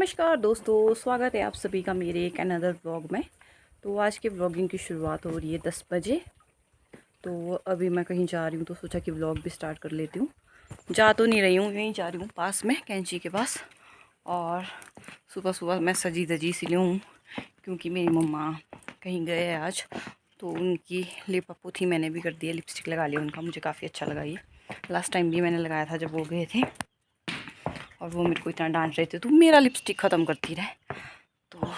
नमस्कार दोस्तों, स्वागत है आप सभी का मेरे एक अनदर व्लॉग में। तो आज के व्लॉगिंग की शुरुआत हो रही है 10 बजे। तो अभी मैं कहीं जा रही हूँ तो सोचा कि व्लॉग भी स्टार्ट कर लेती हूँ। जा तो नहीं रही हूँ, यहीं जा रही हूँ पास में कैंची के पास। और सुबह सुबह मैं सजी धजी सी हूँ क्योंकि मेरी मम्मा कहीं गए हैं आज। तो उनकी लिपा पोथी मैंने भी कर दी है, लिपस्टिक लगा लिया उनका, मुझे काफ़ी अच्छा लगा ये। लास्ट टाइम भी मैंने लगाया था जब वो गए थे और वो मेरे को इतना डांट रहे थे तू मेरा लिपस्टिक ख़त्म करती रहे। तो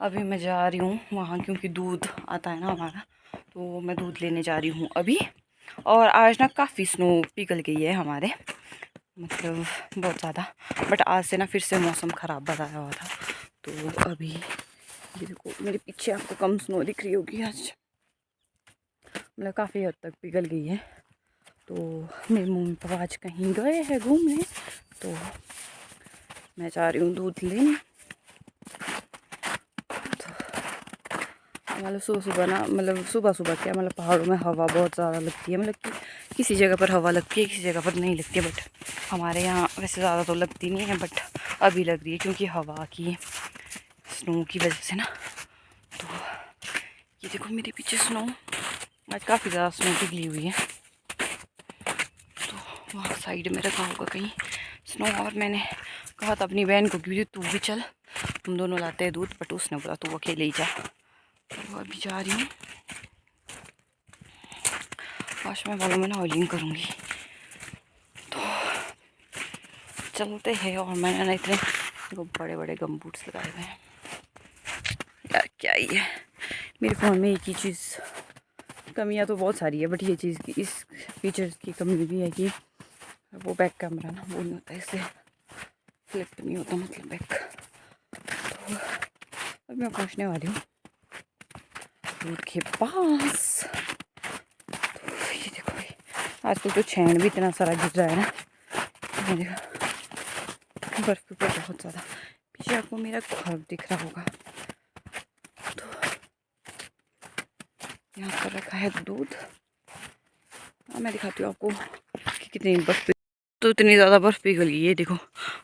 अभी मैं जा रही हूँ वहाँ क्योंकि दूध आता है ना हमारा, तो मैं दूध लेने जा रही हूँ अभी। और आज ना काफ़ी स्नो पिघल गई है हमारे, मतलब बहुत ज़्यादा। बट आज से ना फिर से मौसम ख़राब बताया हुआ था। तो अभी ये देखो मेरे पीछे आपको कम स्नो दिख रही होगी आज, मतलब काफ़ी हद तक पिघल गई है। तो मेरे मम्मी पापा आज कहीं गए हैं घूमने, तो मैं जा रही हूँ दूध लेने। मतलब सुबह सुबह ना, मतलब सुबह सुबह क्या, मतलब पहाड़ों में हवा बहुत ज़्यादा लगती है। मतलब कि किसी जगह पर हवा लगती है, किसी जगह पर नहीं लगती है। बट हमारे यहाँ वैसे ज़्यादा तो लगती नहीं है, बट अभी लग रही है क्योंकि हवा की स्नो की वजह से ना। तो ये देखो मेरे पीछे स्नो, आज काफ़ी ज़्यादा स्नो पिघली हुई है। तो वहाँ साइड में रखा होगा कहीं स्नो। और मैंने कहा था अपनी बहन को कि तू भी चल, हम दोनों लाते हैं दूध, बट उसने बोला तू अकेले ही जा। तो अभी जा रही हूँ, आज मैं बालों में ना ऑयलिंग करूँगी। तो चलते हैं। और मैंने ना इतने बड़े बड़े गम बूट्स लगाए हुए हैं यार, क्या ही है मेरे फ़ोन में। एक ही चीज़, कमियां तो बहुत सारी है, बट ये चीज़ की, इस फीचर्स की कमी भी है कि वो बैक कैमरा ना वो नहीं होता, इससे फ्लिप नहीं होता, मतलब बैक। तो अब मैं पहुँचने वाली हूँ दूध के पास। तो ये देखो भाई, आजकल तो चैन भी इतना सारा गिर रहा है ना, ये देखो बर्फ़ के ऊपर बहुत ज़्यादा। पीछे आपको मेरा घर दिख रहा होगा। तो यहाँ पर रखा है दूध। मैं दिखाती हूँ आपको कि कितनी बर्फ़। तो इतनी ज़्यादा बर्फ़ पिघल गई है देखो,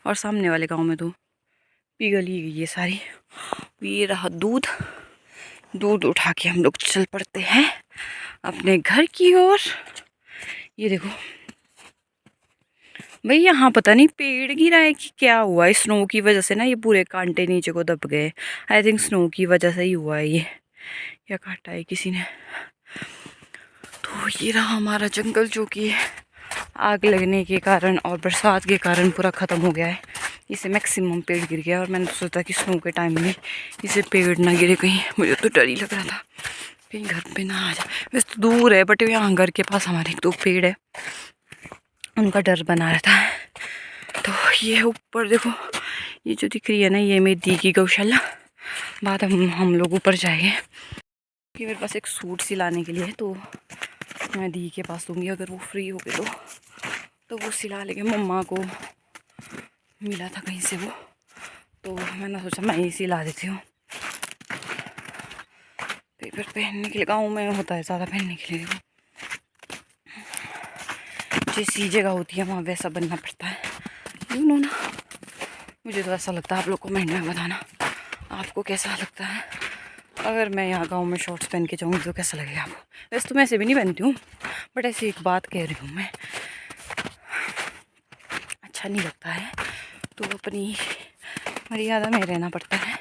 और सामने वाले गांव में तो पिघल ही गई है सारी। ये रहा दूध। दूध उठा के हम लोग चल पड़ते हैं अपने घर की ओर। ये देखो भाई, यहाँ पता नहीं पेड़ गिरा है कि क्या हुआ है। स्नो की वजह से ना ये पूरे कांटे नीचे को दब गए। आई थिंक स्नो की वजह से ही हुआ है ये, या काटा है किसी ने। तो ये रहा हमारा जंगल, जो कि आग लगने के कारण और बरसात के कारण पूरा ख़त्म हो गया है। इसे मैक्सिमम पेड़ गिर गया, और मैंने सोचा कि स्नो के टाइम में इसे पेड़ ना गिरे कहीं। मुझे तो डर ही लग रहा था कहीं घर पे ना आ जाए। वैसे तो दूर है, बट यहाँ घर के पास हमारे एक दो पेड़ है, उनका डर बना रहता है। तो ये ऊपर देखो, ये जो दिख रही है ना, ये मेरी दी की गौशाला। बाद हम लोग ऊपर जाएंगे कि मेरे पास एक सूट सिलाने के लिए है, तो मैं दी के पास दूँगी अगर वो फ्री हो गए तो वो सिला लेंगे। मम्मा को मिला था कहीं से वो, तो मैंने सोचा मैं ही सिला देती हूँ। पेपर पहनने के लिए गाँव में होता है ज़्यादा पहनने के लिए, जैसी जगह होती है वहाँ वैसा बनना पड़ता है, यू नो ना। मुझे तो ऐसा लगता है, आप लोग कमेंट में बताना आपको कैसा लगता है। अगर मैं यहाँ गांव में शॉर्ट्स पहन के जाऊँगी तो कैसा लगेगा आपको। वैसे तो मैं ऐसे भी नहीं पहनती हूँ, बट ऐसी एक बात कह रही हूँ मैं, अच्छा नहीं लगता है। तो अपनी मर्यादा में रहना पड़ता है,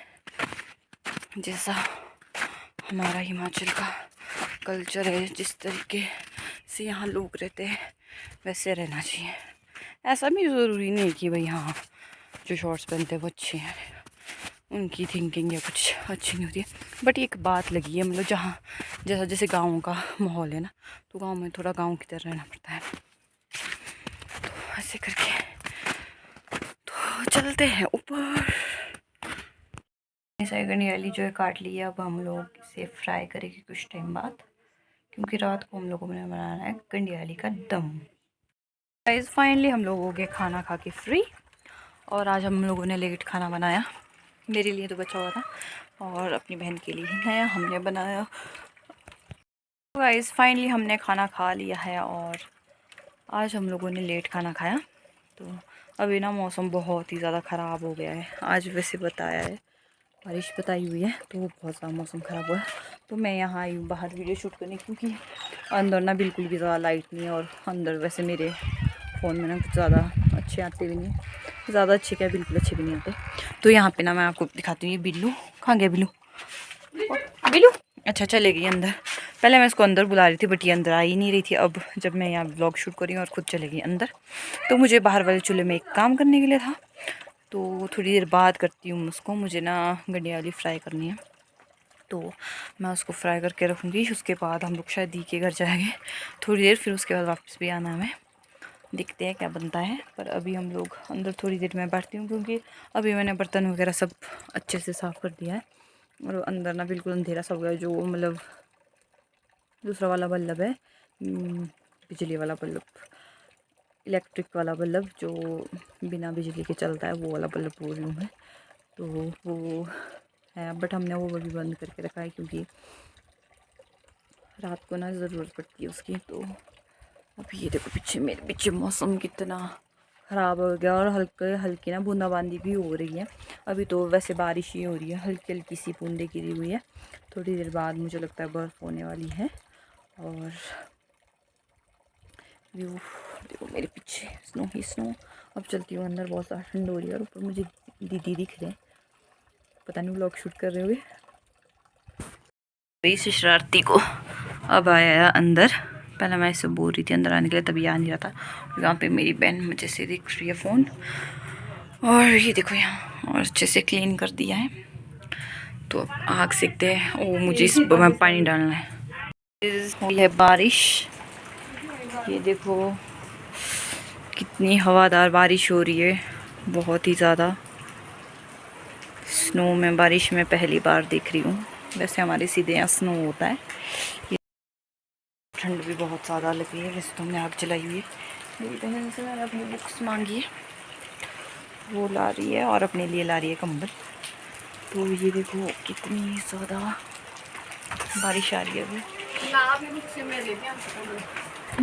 जैसा हमारा हिमाचल का कल्चर है, जिस तरीके से यहाँ लोग रहते हैं वैसे रहना चाहिए। ऐसा भी ज़रूरी नहीं कि भाई हाँ जो शॉर्ट्स पहनते हैं वो अच्छे हैं, उनकी थिंकिंग या कुछ अच्छी नहीं होती है। बट एक बात लगी है, मतलब जहाँ जैसे गाँव का माहौल है ना, तो गाँव में थोड़ा गाँव की तरह रहना पड़ता है। तो ऐसे करके तो चलते हैं ऊपर। सैगनी वाली जो है काट ली है, अब हम लोग इसे फ्राई करेंगे कुछ टाइम बाद, क्योंकि रात को हम लोगों ने बनाना है कंडियाली का दम। गाइस फाइनली हम लोग हो गए खाना खा के फ्री, और आज हम लोगों ने लेट खाना बनाया। मेरे लिए तो बचा हुआ था, और अपनी बहन के लिए ही नया हमने बनाया। गाइस फाइनली हमने खाना खा लिया है, और आज हम लोगों ने लेट खाना खाया। तो अभी ना मौसम बहुत ही ज़्यादा ख़राब हो गया है। आज वैसे बताया है, बारिश बताई हुई है, तो बहुत ज़्यादा मौसम ख़राब हुआ है। तो मैं यहाँ आई हूँ बाहर वीडियो शूट करने, क्योंकि अंदर ना बिल्कुल भी ज़्यादा लाइट नहीं है, और अंदर वैसे मेरे फ़ोन में ना कुछ ज़्यादा अच्छे आते भी नहीं, ज़्यादा अच्छे क्या बिल्कुल अच्छे भी नहीं आते। तो यहाँ पे ना मैं आपको दिखाती हूँ, ये बिल्लू कहाँ गया, बिल्लू बिल्लू अच्छा चले गई अंदर। पहले मैं इसको अंदर बुला रही थी, बट ये अंदर आ ही नहीं रही थी। अब जब मैं यहाँ व्लॉग शूट कर रही हूँ और खुद चले गई अंदर, तो मुझे बाहर वाले चूल्हे में एक काम करने के लिए था, तो थोड़ी देर बाद करती हूँ उसको। मुझे ना गंढे वाली फ्राई करनी है, तो मैं उसको फ्राई करके रखूँगी। उसके बाद हम लोग शायद दी के घर जाएंगे थोड़ी देर, फिर उसके बाद वापस भी आना है। देखते हैं क्या बनता है, पर अभी हम लोग अंदर थोड़ी देर में बैठती हूँ, क्योंकि अभी मैंने बर्तन वगैरह सब अच्छे से साफ़ कर दिया है। और अंदर ना बिल्कुल अंधेरा सा हो गया, जो मतलब दूसरा वाला बल्ब है, बिजली वाला बल्ब, इलेक्ट्रिक वाला बल्ब जो बिना बिजली के चलता है, वो वाला बल्ब बोल रही हूँ मैं। तो वो है, बट हमने वो भी बंद करके रखा है, क्योंकि रात को ना ज़रूरत पड़ती है उसकी। तो अभी ये देखो पीछे, मेरे पीछे मौसम कितना ख़राब हो गया, और हल्के हल्की ना बूंदाबांदी भी हो रही है। अभी तो वैसे बारिश ही हो रही है, हल्की हल्की सी बूंदे गिरी हुई है। थोड़ी देर बाद मुझे लगता है बर्फ़ होने वाली है। और व्यू देखो मेरे पीछे, स्नो ही स्नो। अब चलती हूँ अंदर, बहुत ज़्यादा ठंड हो रही है, और ऊपर मुझे दीदी दिख रहे हैं, पता नहीं व्लॉग शूट कर रहे हुए। इस शरारती को अब आया अंदर, पहले मैं इसे बोल रही थी अंदर आने के लिए, तभी आ नहीं रहा था। यहाँ पे मेरी बहन मुझे से देख रही है फ़ोन, और ये देखो यहाँ, और अच्छे से क्लीन कर दिया है। तो अब आग सेकते हैं। ओ मुझे इस में पानी डालना है। बारिश, ये देखो कितनी हवादार बारिश हो रही है, बहुत ही ज़्यादा। स्नो में बारिश में पहली बार देख रही हूँ। वैसे हमारे सीधे यहाँ स्नो होता है। ठंड भी बहुत ज़्यादा लगी है। वैसे तो हमने आग जलाई हुई है। मेरी बहन से मैंने अपनी बुक्स मांगी है, वो ला रही है, और अपने लिए ला रही है कंबल। तो ये देखो कितनी ज़्यादा बारिश आ रही है अभी।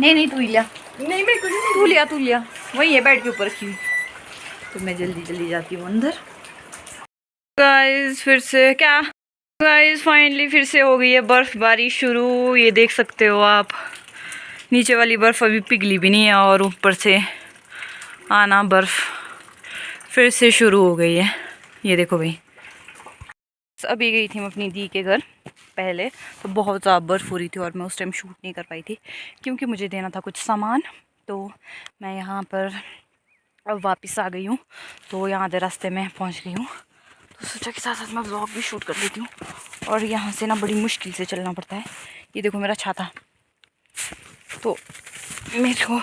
नहीं तू लिया, नहीं मैं तू लिया वही है बेड के ऊपर रखी हुई। तो मैं जल्दी जल्दी जाती हूँ अंदर। गाइस फिर से क्या, गाइस फाइनली फिर से हो गई है बर्फ़बारी शुरू। ये देख सकते हो आप, नीचे वाली बर्फ़ अभी पिघली भी नहीं है, और ऊपर से आना बर्फ़ फिर से शुरू हो गई है। ये देखो भाई, अभी गई थी मैं अपनी दी के घर पहले, तो बहुत ज़्यादा बर्फ़ हो रही थी, और मैं उस टाइम शूट नहीं कर पाई थी, क्योंकि मुझे देना था कुछ सामान। तो मैं यहाँ पर अब वापस आ गई हूँ, तो यहाँ आधे रास्ते में पहुँच गई हूँ। तो सोचा कि साथ साथ मैं व्लॉग भी शूट कर लेती हूँ। और यहाँ से ना बड़ी मुश्किल से चलना पड़ता है। ये देखो मेरा छाता, तो मेरे को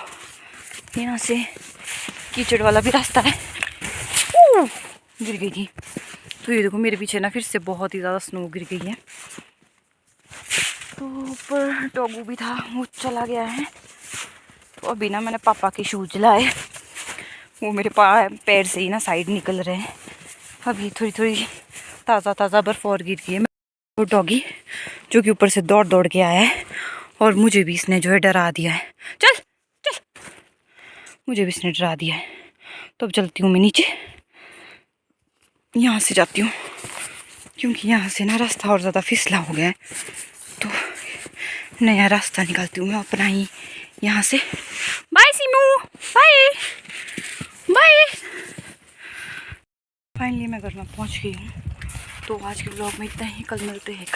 यहाँ से कीचड़ वाला भी रास्ता है, गिर गई थी। तो ये देखो मेरे पीछे ना फिर से बहुत ही ज़्यादा स्नो गिर गई है। तो ऊपर डॉगू भी था, वो चला गया है। तो अभी ना मैंने पापा के शूज़ लाए, वो मेरे पैर से ही ना साइड निकल रहे हैं। अभी थोड़ी थोड़ी ताज़ा बर्फ़ और गिर गई है। वो डॉगी जो कि ऊपर से दौड़ दौड़ के आया है, और मुझे भी इसने जो है डरा दिया है। चल चल, मुझे भी इसने डरा दिया है। तो अब चलती हूँ मैं नीचे, यहाँ से जाती हूँ, क्योंकि यहाँ से ना रास्ता और ज़्यादा फिसला हो गया है। तो नया रास्ता निकालती हूँ मैं अपना ही यहाँ से। Bye Seemu, bye bye. Finally मैं घर में पहुँच गई हूँ। तो आज के ब्लॉग में इतना ही, कल मिलते हैं एक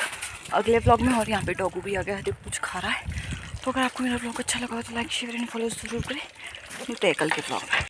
अगले ब्लॉग में। और यहाँ पे डॉगू भी आ गया है, देखो कुछ खा रहा है। तो अगर आपको मेरा ब्लॉग अच्छा लगा तो लाइक शेयर एंड फॉलो जरूर करें। मिलते हैं कल के ब्लॉग में।